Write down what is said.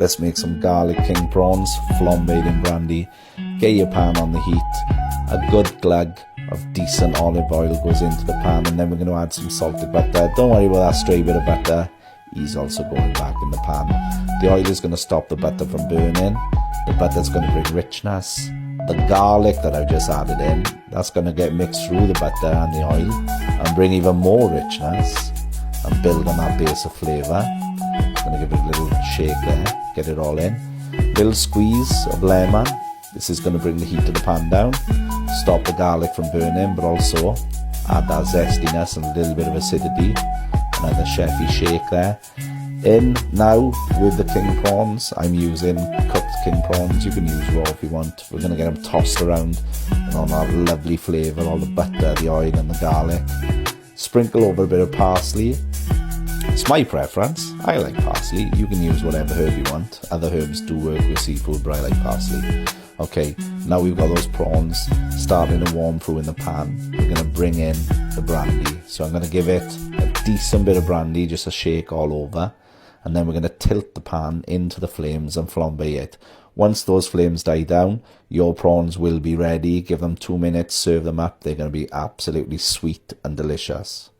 let's make some garlic king prawns, flambéed in brandy. Get your pan on the heat. A good glug of decent olive oil goes into the pan, and then we're going to add some salted butter. Don't worry about that stray bit of butter. He's also going back in the pan. The oil is going to stop the butter from burning. The butter's going to bring richness. The garlic that I've just added in, that's going to get mixed through the butter and the oil and bring even more richness and build on that base of flavour. Going to give it a little shake there, get it all in. Little squeeze of lemon. This is going to bring the heat of the pan down, stop the garlic from burning, but also add that zestiness and a little bit of acidity. Another chefy shake there. In now with the king prawns. I'm using cooked king prawns. You can use raw if you want. We're going to get them tossed around and on that lovely flavour, all the butter, the oil and the garlic. Sprinkle over a bit of parsley. It's my preference. I like parsley. You can use whatever herb you want. Other herbs do work with seafood, but I like parsley. Okay, now we've got those prawns starting to warm through in the pan. We're going to bring in the brandy. So I'm going to give it a decent bit of brandy, just a shake all over. And then we're going to tilt the pan into the flames and flambe it. Once those flames die down, your prawns will be ready. Give them 2 minutes, serve them up. They're going to be absolutely sweet and delicious.